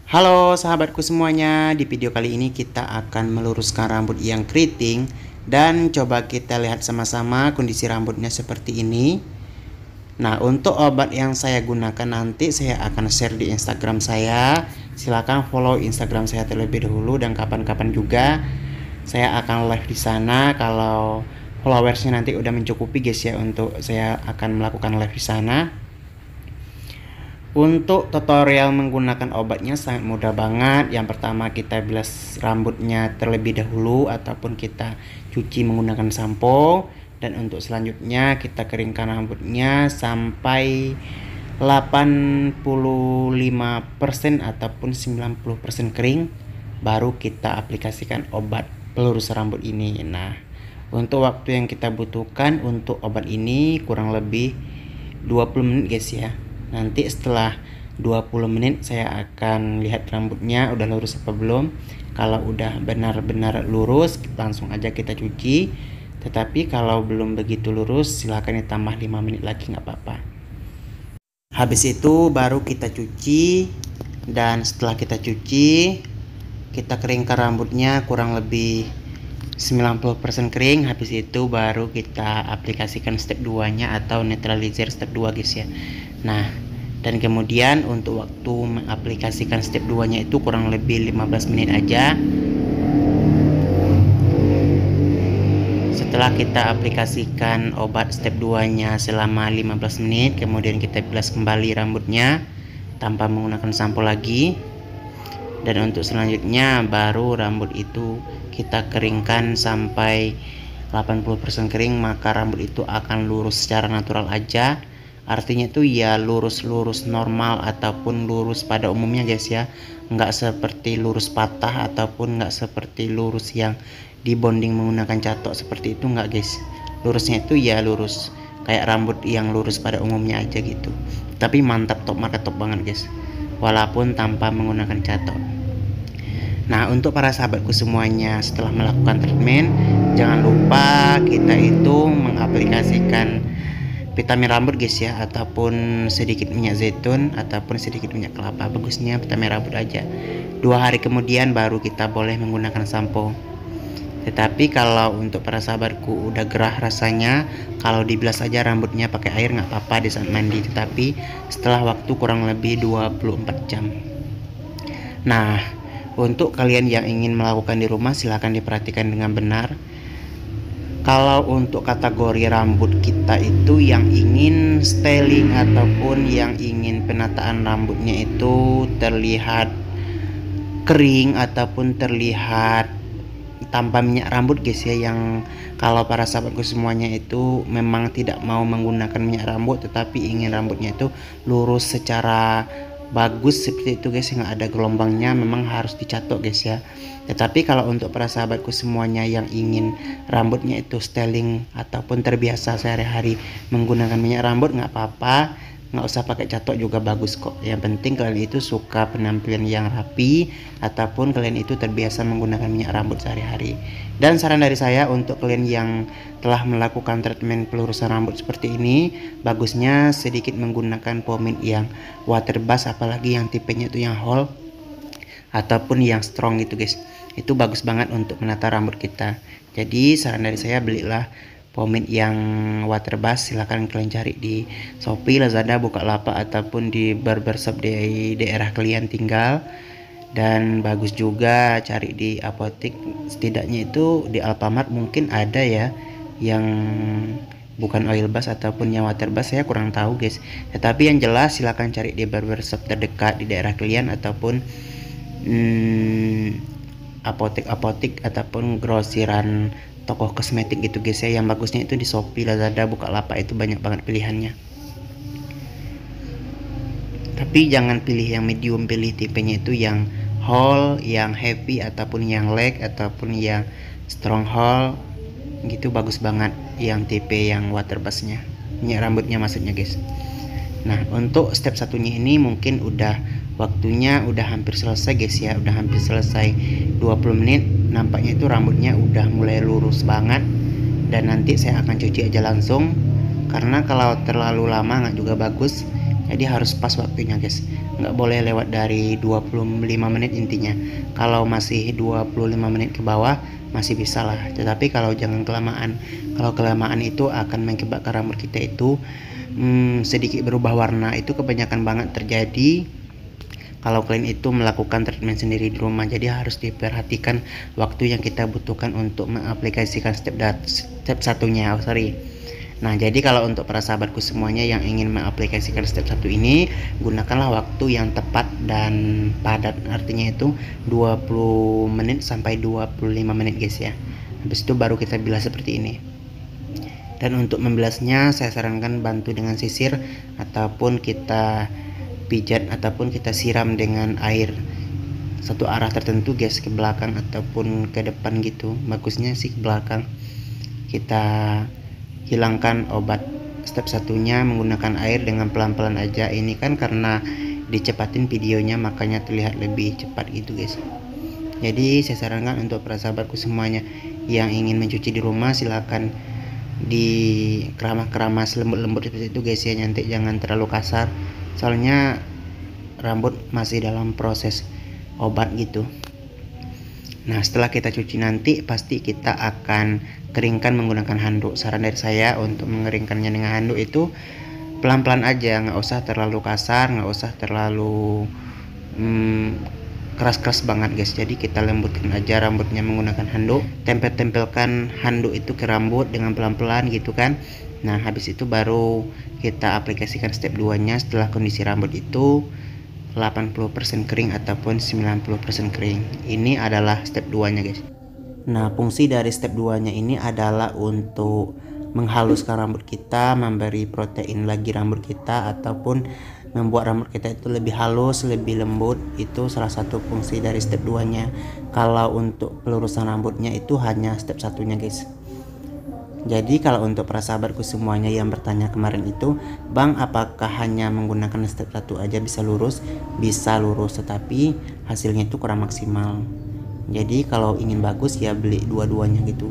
Halo sahabatku semuanya, di video kali ini kita akan meluruskan rambut yang keriting dan coba kita lihat sama-sama kondisi rambutnya seperti ini. Nah, untuk obat yang saya gunakan nanti saya akan share di Instagram saya. Silahkan follow Instagram saya terlebih dahulu dan kapan-kapan juga saya akan live di sana. Kalau followersnya nanti udah mencukupi guys ya, untuk saya akan melakukan live di sana. Untuk tutorial menggunakan obatnya sangat mudah banget. Yang pertama kita bilas rambutnya terlebih dahulu ataupun kita cuci menggunakan sampo, dan untuk selanjutnya kita keringkan rambutnya sampai 85% ataupun 90% kering, baru kita aplikasikan obat pelurus rambut ini. Nah, untuk waktu yang kita butuhkan untuk obat ini kurang lebih 20 menit guys ya. Nanti setelah 20 menit saya akan lihat rambutnya udah lurus apa belum. Kalau udah benar-benar lurus langsung aja kita cuci. Tetapi kalau belum begitu lurus silahkan ditambah 5 menit lagi, nggak apa-apa. Habis itu baru kita cuci, dan setelah kita cuci kita keringkan rambutnya kurang lebih 90% kering. Habis itu baru kita aplikasikan step 2 nya atau netralizer step 2 guys ya. Nah, dan kemudian untuk waktu mengaplikasikan step 2 nya itu kurang lebih 15 menit aja. Setelah kita aplikasikan obat step 2 nya selama 15 menit, kemudian kita bilas kembali rambutnya tanpa menggunakan sampo lagi. Dan untuk selanjutnya baru rambut itu kita keringkan sampai 80% kering, maka rambut itu akan lurus secara natural aja. Artinya itu ya lurus-lurus normal ataupun lurus pada umumnya guys ya, nggak seperti lurus patah ataupun nggak seperti lurus yang dibonding menggunakan catok seperti itu, nggak guys. Lurusnya itu ya lurus kayak rambut yang lurus pada umumnya aja gitu, tapi mantap, top market, top banget guys, walaupun tanpa menggunakan catok. Nah, untuk para sahabatku semuanya, setelah melakukan treatment jangan lupa kita itu mengaplikasikan vitamin rambut guys ya, ataupun sedikit minyak zaitun ataupun sedikit minyak kelapa. Bagusnya vitamin rambut aja. 2 hari kemudian baru kita boleh menggunakan sampo. Tetapi kalau untuk para sahabatku udah gerah rasanya, kalau dibilas aja rambutnya pakai air nggak apa-apa di saat mandi, tetapi setelah waktu kurang lebih 24 jam. Nah, untuk kalian yang ingin melakukan di rumah silahkan diperhatikan dengan benar. Kalau untuk kategori rambut kita itu yang ingin styling ataupun yang ingin penataan rambutnya itu terlihat kering ataupun terlihat tanpa minyak rambut guys ya, yang kalau para sahabatku semuanya itu memang tidak mau menggunakan minyak rambut tetapi ingin rambutnya itu lurus secara bagus seperti itu guys, nggak ada gelombangnya, memang harus dicatok guys ya. Tetapi kalau untuk para sahabatku semuanya yang ingin rambutnya itu styling ataupun terbiasa sehari-hari menggunakan minyak rambut, nggak apa-apa, nggak usah pakai catok juga bagus kok. Yang penting kalian itu suka penampilan yang rapi ataupun kalian itu terbiasa menggunakan minyak rambut sehari-hari. Dan saran dari saya untuk kalian yang telah melakukan treatment pelurusan rambut seperti ini, bagusnya sedikit menggunakan pomade yang water based, apalagi yang tipenya itu yang whole ataupun yang strong gitu guys. Itu bagus banget untuk menata rambut kita. Jadi saran dari saya, belilah pomade yang water based. Silahkan kalian cari di Shopee, Lazada, Bukalapak ataupun di barbershop di daerah kalian tinggal. Dan bagus juga cari di apotek, setidaknya itu di Alfamart mungkin ada ya yang bukan oil based ataupun yang water based, saya kurang tahu guys. Tetapi yang jelas silahkan cari di barbershop terdekat di daerah kalian ataupun apotek-apotek ataupun grosiran toko kosmetik gitu guys ya. Yang bagusnya itu di Shopee, Lazada, Bukalapak, itu banyak banget pilihannya. Tapi jangan pilih yang medium, pilih tipenya itu yang whole, yang heavy ataupun yang light ataupun yang strong whole gitu, bagus banget yang tipe yang water based-nya, minyak rambutnya maksudnya guys. Nah, untuk step satunya ini mungkin udah waktunya udah hampir selesai guys ya, udah hampir selesai 20 menit. Nampaknya itu rambutnya udah mulai lurus banget, dan nanti saya akan cuci aja langsung karena kalau terlalu lama nggak juga bagus. Jadi harus pas waktunya guys, nggak boleh lewat dari 25 menit intinya. Kalau masih 25 menit ke bawah masih bisa lah, tetapi kalau jangan kelamaan. Kalau kelamaan itu akan mengakibatkan rambut kita itu sedikit berubah warna. Itu kebanyakan banget terjadi kalau kalian itu melakukan treatment sendiri di rumah. Jadi harus diperhatikan waktu yang kita butuhkan untuk mengaplikasikan step satunya. Nah, jadi kalau untuk para sahabatku semuanya yang ingin mengaplikasikan step 1 ini, gunakanlah waktu yang tepat dan padat. Artinya itu 20 menit sampai 25 menit guys ya. Habis itu baru kita bilas seperti ini. Dan untuk membilasnya saya sarankan bantu dengan sisir ataupun kita pijat ataupun kita siram dengan air satu arah tertentu guys, ke belakang ataupun ke depan gitu. Bagusnya sih ke belakang. Kita hilangkan obat step satunya menggunakan air dengan pelan-pelan aja. Ini kan karena dicepatin videonya makanya terlihat lebih cepat gitu guys. Jadi saya sarankan untuk para sahabatku semuanya yang ingin mencuci di rumah, silakan di keramas lembut-lembut seperti itu guys ya. Nanti jangan terlalu kasar, soalnya rambut masih dalam proses obat gitu. Nah, setelah kita cuci nanti pasti kita akan keringkan menggunakan handuk. Saran dari saya untuk mengeringkannya dengan handuk itu pelan-pelan aja, nggak usah terlalu kasar, nggak usah terlalu keras-keras banget guys. Jadi kita lembutkan aja rambutnya menggunakan handuk, tempelkan handuk itu ke rambut dengan pelan-pelan gitu kan. Nah, habis itu baru kita aplikasikan step 2 nya setelah kondisi rambut itu 80% kering ataupun 90% kering. Ini adalah step 2 nya guys. Nah, fungsi dari step 2 nya ini adalah untuk menghaluskan rambut kita, memberi protein lagi rambut kita, ataupun membuat rambut kita itu lebih halus, lebih lembut. Itu salah satu fungsi dari step 2 nya. Kalau untuk pelurusan rambutnya itu hanya step 1 nya guys. Jadi kalau untuk para sahabatku semuanya yang bertanya kemarin itu, Bang, apakah hanya menggunakan step 1 aja bisa lurus? Bisa lurus, tetapi hasilnya itu kurang maksimal. Jadi kalau ingin bagus ya beli dua-duanya gitu.